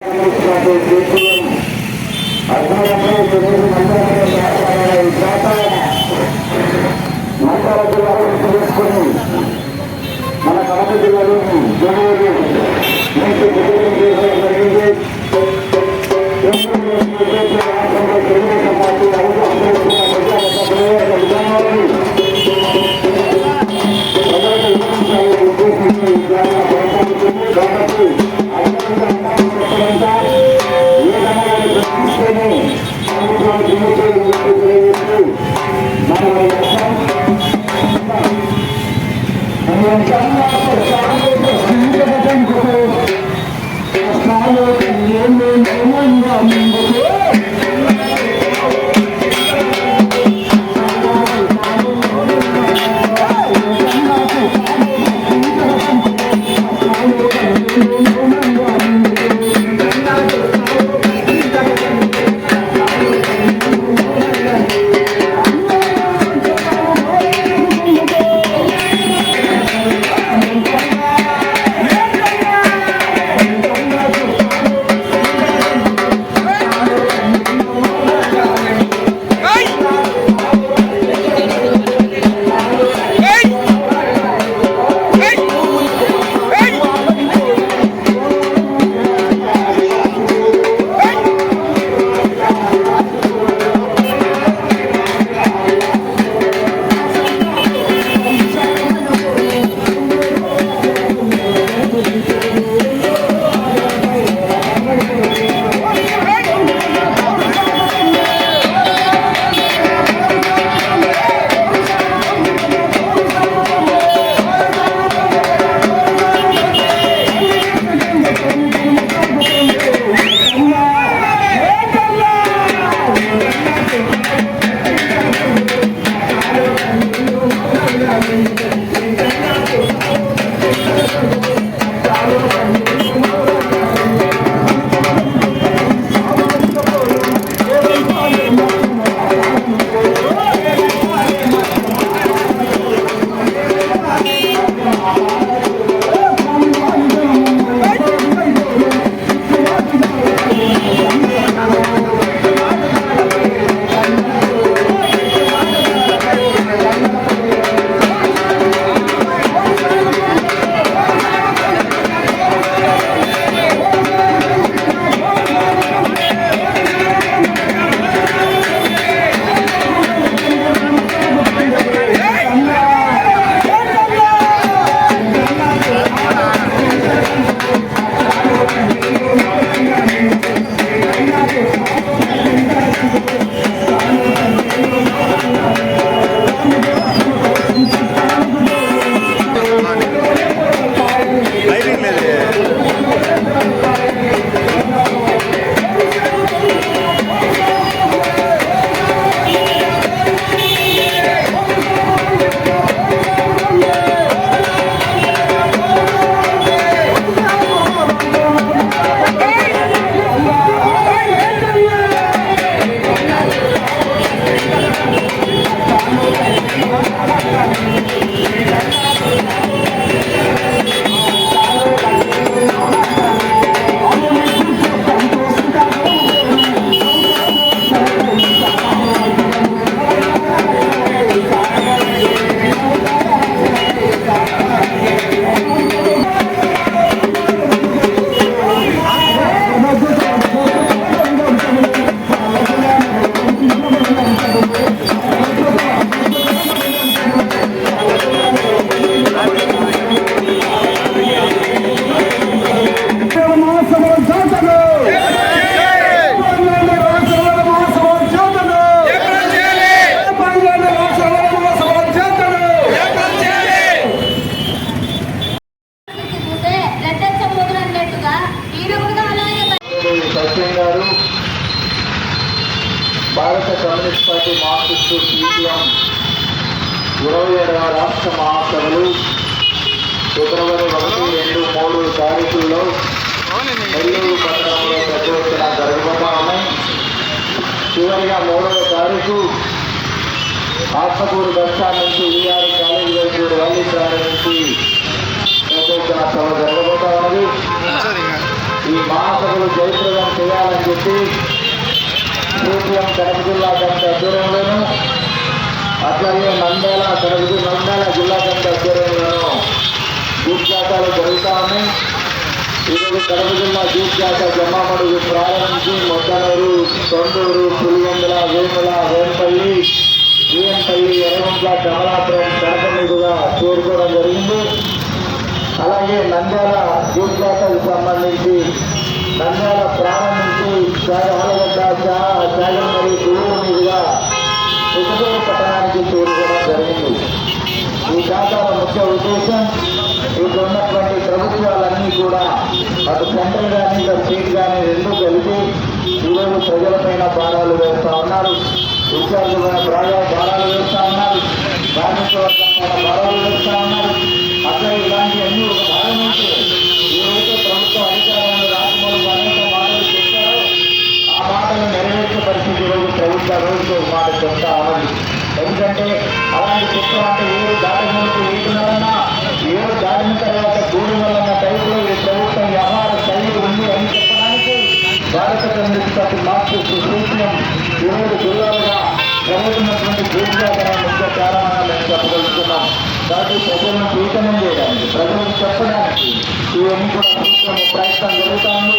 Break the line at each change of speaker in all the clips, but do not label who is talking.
మన కడప జిల్లాలోని జనవరి తెలుగుదేశం పార్టీ
భారత కమ్యూనిస్ట్ పార్టీ మార్క్సిస్టు సిపిఎం 27వ రాష్ట్ర మహాసభలు ఫిబ్రవరి 1, 2, 3 తారీఖుల్లో నెల్లూరు పట్టణంలో పెద్ద ఎత్తున జరగబోతా ఉన్నాయి. చివరిగా 3వ తారీఖు ఆత్మకూరు బస్టాండ్ నుంచి ఈఆర్ కాలేజీ వైపు వల్లి ప్రాంతం నుంచి పెద్ద ఎత్తున సభ జరగబోతా ఉన్నది. ఈ మహాసభలు జయప్రదం చేయాలని చెప్పి సిపిఎం కడప జిల్లా కమిటీ ఆధ్వర్యంలోనూ అట్లాగే నంద్యాల జిల్లా కమిటీ ఆధ్వర్యంలోనూ జూట్ జాతాలు జరుగుతూ ఉన్నాయి. ఈరోజు కడప జిల్లా జూట్ జాత జమ్మామడుగు ప్రారంభించి మొత్తనూరు, తొండూరు, పులివెందుల, వేముల, వేంపల్లి, వీఎంపల్లి, ఎర్రగుంట్ల, కమలాపురం, కడప మీదుగా చేరుకోవడం జరిగింది. అలాగే నంద్యాల జూట్ జాతకు సంబంధించి నంద్యాల ప్రారంభించి ఆలగడ్డ, చాగంమరి, గురువు మీదుగా ఉత్తూరు పట్టణానికి చేరుకోవడం జరిగింది. ఈ జాతర ముఖ్య ఉద్దేశం ఇక్కడ ఉన్నటువంటి ప్రభుత్వాలన్నీ కూడా అటు సెంట్రల్ కానీ ఇటు స్టేట్ కానీ రెండూ కలిపి ఈరోజు ప్రజలపైన భారాలు వేస్తూ ఉన్నారు. విద్యార్థులైన భారాలు వేస్తూ ఉన్నారు. కార్మిక వర్గం పైన భారాలు వేస్తూ ఉన్నారు. అట్లా ఇలాంటివన్నీ ఒక భారం నుంచి ఏవైతే ప్రభుత్వ అధికారులను రాష్ట్రంలో అనేక మాటలు చెప్పారో ఆ మాటలు నెరవేర్చే పరిస్థితి ఈరోజు ప్రభుత్వ రోజుకు ఒక మాట చెప్తా ఉన్నది. ఎందుకంటే అలాంటి పుస్తకం అంటే ఏడు దాటడానికి ఏడున్నరన్నా ఏడు దాటిన తర్వాత గూడు వల్ల టైంలో ఈ ప్రభుత్వం వ్యవహార శైలి ఉంది అని చెప్పడానికి భారత కమ్యూనిస్ట్ పార్టీ మార్క్సిస్ట్ సిపిఎం 20 జిల్లాలుగా జరుగుతున్నటువంటి భూజాతర ముఖ్య కారణంగా మేము చెప్పగలుగుతున్నాం. కాబట్టి ప్రజలను చైతన్యం చేయడానికి, ప్రజలకు చెప్పడానికి ఇవన్నీ కూడా ప్రభుత్వం ప్రయత్నం జరుగుతూ ఉంది.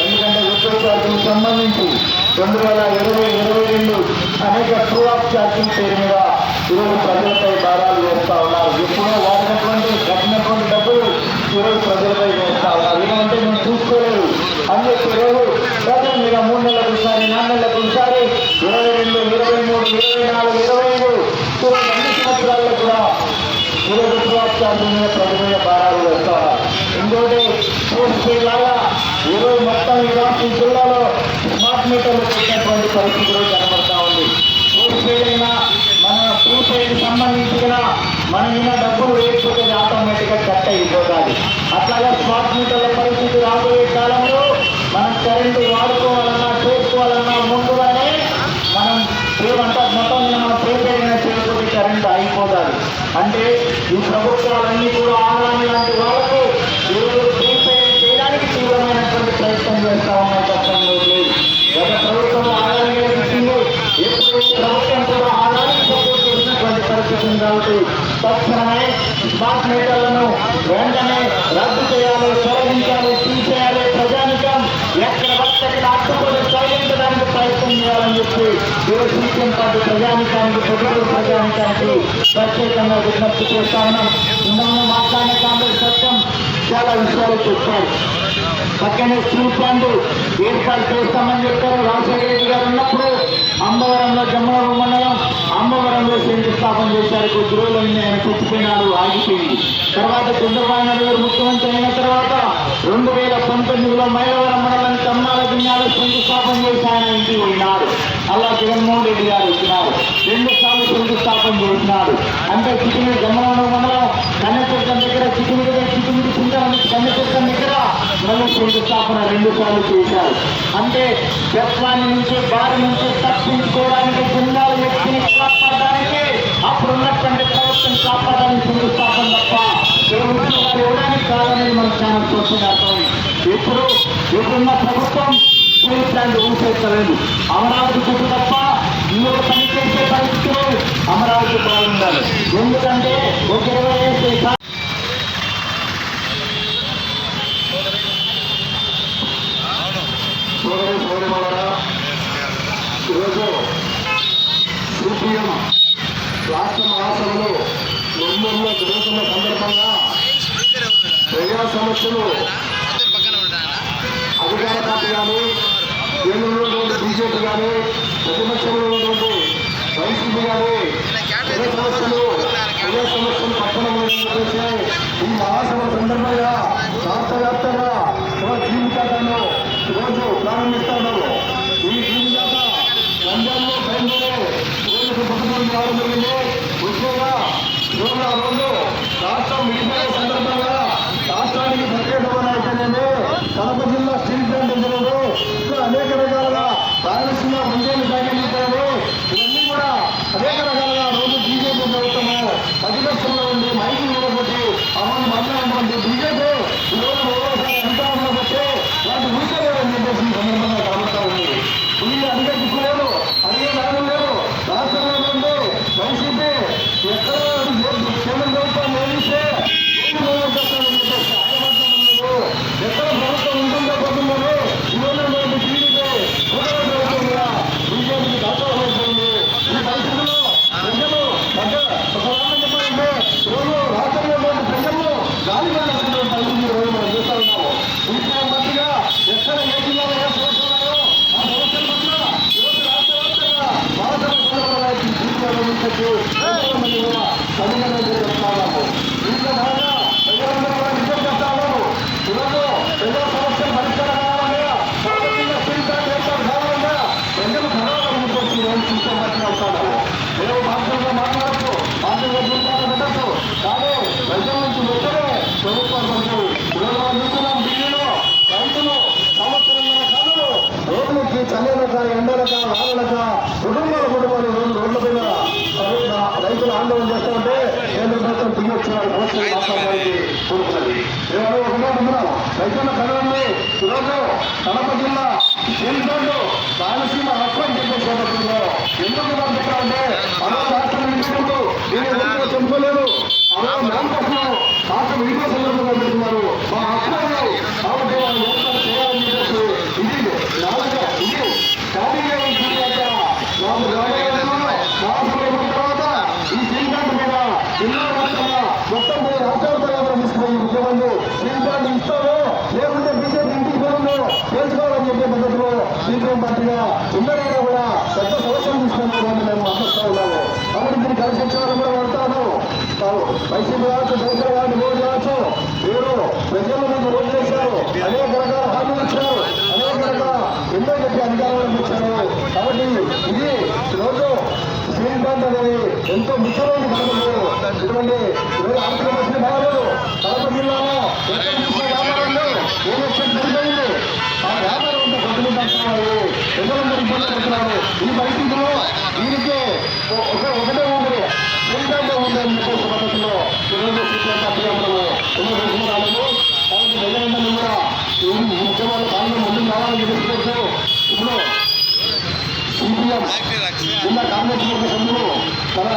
ఎందుకంటే ఉద్యోగాలకు సంబంధించి 2020-22 అనేక ట్రూ ఆఫ్ ఛార్జింగ్ పేరు మీద ఈరోజు ప్రజలపై భారాలు వేస్తూ ఉన్నారు. ఎప్పుడో వాడినటువంటి కట్టినటువంటి డబ్బులు ఈరోజు ప్రజలపై వేస్తూ ఉన్నారు. ఎందుకంటే మేము చూసుకోలేదు అని చెప్పి ఈరోజు ప్రజలు మీద 3 నెలలకు ఒకసారి, 4 నెలలకు ఒకసారి 22, 23, 24, 25 అన్ని సంవత్సరాల్లో కూడా ఈరోజు ట్రూ ఆఫ్ ఛార్జింగ్ మీద ప్రజల మీద భారాలు వేస్తూ ఉన్నారు. ఇంకోటి లాగా ఈరోజు మొత్తం ఈ రాష్ట్ర జిల్లాలో స్మార్ట్ మీటర్లు పెట్టినటువంటి పరిస్థితులు కనబడతా ఉంది. పోస్ట్పెయిడ్ అయినా మన ప్రీపెయిడ్ సంబంధించిన మనం ఉన్న డబ్బులు వేయకపోతే ఆటోమేటిక్గా కట్ అయిపోతుంది. అట్లాగే స్మార్ట్ మీటర్ల పరిస్థితి రాబోయే కాలంలో మనం కరెంటు వాడుకోవాలన్నా చేసుకోవాలన్నా ముందుగానే మనం మొత్తం మనం ప్రీపెయిడ్ అయినా చేయకపోతే కరెంటు అయిపోతుంది. అంటే ఈ ప్రభుత్వాలన్నీ కూడా ఆన్లైన్ లాంటి వాళ్ళకు ఈరోజు ప్రీపెయిడ్ చేయడానికి తీవ్రమైనటువంటి ప్రయత్నం చేస్తా ఉన్నాయి. తప్పంలో లేదు. గత ప్రభుత్వం ఆదాయంగా ఇచ్చింది. ఎప్పుడు ప్రభుత్వం కూడా ఆదాయం సపోర్ట్ చేసినటువంటి పరిస్థితి ఉంది. కాబట్టి తక్షణమే స్మార్ట్ మీటర్లను వెంటనే రద్దు చేయాలి, తొలగించాలి, తీసేయాలి. ప్రజానికం ఎక్కడ వస్తే అట్టుకొని తొలగించడానికి ప్రయత్నం చేయాలని చెప్పి ఈరోజు సిపిఎం పార్టీ ప్రజానికానికి, పొద్దుటూరు ప్రజానికానికి ప్రత్యేకంగా విజ్ఞప్తి చేస్తా ఉన్నాం. ఇందులో మాట్లాడిన కాంగ్రెస్ సత్యం చాలా విషయాలు చెప్పారు. పక్కనే స్టీల్ ప్లాంట్ ఏర్పాటు చేస్తామని చెప్పారు. రాజశేఖర రెడ్డి గారు ఉన్నప్పుడు అంబవరంలో, జమ్మవరం మండలం అంబవరంలో శంకుస్థాపన చేశారు. కొద్ది రోజులు ఆయన చచ్చిపోయినాడు, ఆగిపోయింది. తర్వాత చంద్రబాబు నాయుడు గారు ముఖ్యమంత్రి అయిన తర్వాత 2019లో మైలవరం మండలం తమ్మాల జిల్లాలో శంకుస్థాపన చేసి ఆయన ఇంటికి పోయినాడు. అలా జగన్మోహన్ రెడ్డి గారు వచ్చినారు. 2 సార్లు శంకుస్థాపన చేసినాడు. అంటే చిటిమిడి జమ్మవరం మండలం కన్నెచెట్టం దగ్గర చిటిమిడి కన్నెచెట్టం దగ్గర మళ్ళీ శంకుస్థాపన 2 సార్లు చేశారు. అంటే జపాన్ నుంచి, బారి నుంచి తప్పించుకోవడానికి, జిల్లాల వ్యక్తిని కాపాడడానికి, అప్పుడున్నటువంటి ప్రభుత్వం కాపాడడానికి శంకుస్థాపన తప్ప ఉద్యోగాలు ఇవ్వడానికి కాదని మనకు చాలా స్పష్టంగా అర్థమైంది. ఇప్పుడున్న ప్రభుత్వం స్టీల్ ప్లాంట్ ఊసేస్తలేదు. అమరావతి చుట్టూ తప్ప ఇంకొక పని చేసే పరిస్థితులు అమరావతి బాగుండాలి. ఎందుకంటే ఒక 20 ఏళ్ళు ఈరోజు సిపిఎం రాష్ట్ర మహాసభలో నెల్లూరులో జరుగుతున్న సందర్భంగా ప్రజా సమస్యలు అధికార పార్టీ కానీ, కేంద్రంలో ఉన్నటువంటి బీజేపీ కానీ, ప్రతిపక్షంలో ఉన్నటువంటి వైసీపీ కానీ ప్రజా సమస్యలు పట్టణంలో ఈ మహాసభ సందర్భంగా రాష్ట్ర వ్యాప్తంగా జీవితాలను ఈరోజు ప్రారంభిస్తున్నారు. ఈ జీవితాత రంజాన్లో టైంలోనే రోజుకు పట్టుకుని రావడం జరిగింది. ముఖ్యంగా రోజు రాష్ట్రం విడిపోయే సందర్భంగా రాష్ట్రానికి ప్రత్యేకమైన అయితేనేమి, కడప జిల్లా స్టీల్ ప్లాంట్ ఇంజనీరు ఇంకా అనేక రకాలుగా రాయలసీమ ముందేళ్ళు సాగించారు. ఇవన్నీ కూడా అనేక రకాలుగా రోజు బీజేపీ ప్రభుత్వము ప్రతిపక్షంలో ఉండి మైకి నిలబెట్టి అమలు మధ్య బీజేపీ ఈరోజు అధికారంలోకి వచ్చి వాటి దీక్షకు ఎంతో మంది కూడా అభినందనలు చెప్తాము. దీంట్లో భాగంగా ప్రజలందరూ కూడా విజ్ఞప్తి చేస్తాము. ఈరోజు ప్రజా సమస్యలు పరిష్కారం కావాలన్నా కావాలన్నా ప్రజలు ధనాలను వచ్చి చూసుకోవాల్సిన మేము మాత్రంగా మాట్లాడచ్చు, మాత్రంగా జీవితాలు పెట్టచ్చు. కానీ ప్రజల నుంచి వచ్చే ప్రభుత్వం చూస్తున్నాం. ఢిల్లీలో రైతులు సంవత్సరంలో కాదు రోడ్లకి చల్లనక ఎండలక వానలక కుటుంబాలు రోడ్ల పైన రైతులు ఆందోళన చేస్తూ ఉంటే కేంద్ర ప్రభుత్వం దిగొచ్చిన సమస్యలు మాట్లాడడానికి కోరుతున్నది. మేము ఒకనాడున్నాం రైతుల కళని ఈరోజు కడప జిల్లా ఏంటంటే రాయలసీమ రత్నం చెప్పే సోదరులో ఎందుకు పంపుతారంటే అలా రాష్ట్రం ఇంటికుంటూ నేను చెప్పుకోలేదు. అలా మ్యాంపస్లో రాష్ట్రం ఇంకో సందర్భంగా పెడుతున్నారు. మా హక్కులు కాబట్టి వాళ్ళు ఏర్పాటు చేయాలని చెప్పేసి ఇది ఇది ఖాళీగా తర్వాత ఈ శ్రీకాంత్ మీద ఎన్నో రాష్ట్రాల మొత్తం మీద రాష్ట్రాల తర్వాత తీసుకుపోయి ముఖ్యమంత్రి శ్రీకాంత్ ఇస్తాము లేకుంటే బీజేపీ ఇంటికి పోను తెలుసుకోవాలని చెప్పే పద్ధతిలో సీపీఎం పార్టీగా ఉన్నదైనా కూడా పెద్ద సమస్యలు తీసుకుంటున్నామని మేము మాట్లాడుతూ ఉన్నాము. కాబట్టి దీన్ని కలిసి వచ్చేవాళ్ళు కూడా పడతాను. వైసీపీ కావచ్చు, దళితులు కావచ్చు, ఓటు కావచ్చు, మీరు ప్రజల మీద ఓటు చేశారు, అనేక రకాల హామీలు ఇచ్చారు, అనేక రకాల ఎన్నో చెప్పి అధికారులకు ఇచ్చారు. కాబట్టి ఇది రోజు శ్రీకాంత్ అనేది ఎంతో ముఖ్యమైన పథకంలో ఇటువంటి ఆర్థిక మంత్రి బాగాలేదు. కడప జిల్లాలో వ్యాపారంలో ఏ లక్ష్యం జరిగింది ఆ వ్యాపారం అంతా కొట్టుకుంటున్నారు, ప్రజలందరూ ఇబ్బంది పడుతున్నారు. ఈ పరిస్థితుల్లో దీనికి ఒకటే ఉంది శ్రీకాంత్ ఉందని చెప్పేసి పద్ధతిలో ఈరోజు సీపీఎం పార్టీగా మనము రాలేదు. కాబట్టి ప్రజలందరూ కూడా ముఖ్యమైన పాలన ముందుకు రావాలని తెలుసుకోవచ్చు. ఇప్పుడు సిపిఎం జిల్లా కాంగ్రెస్ సభ్యులు మన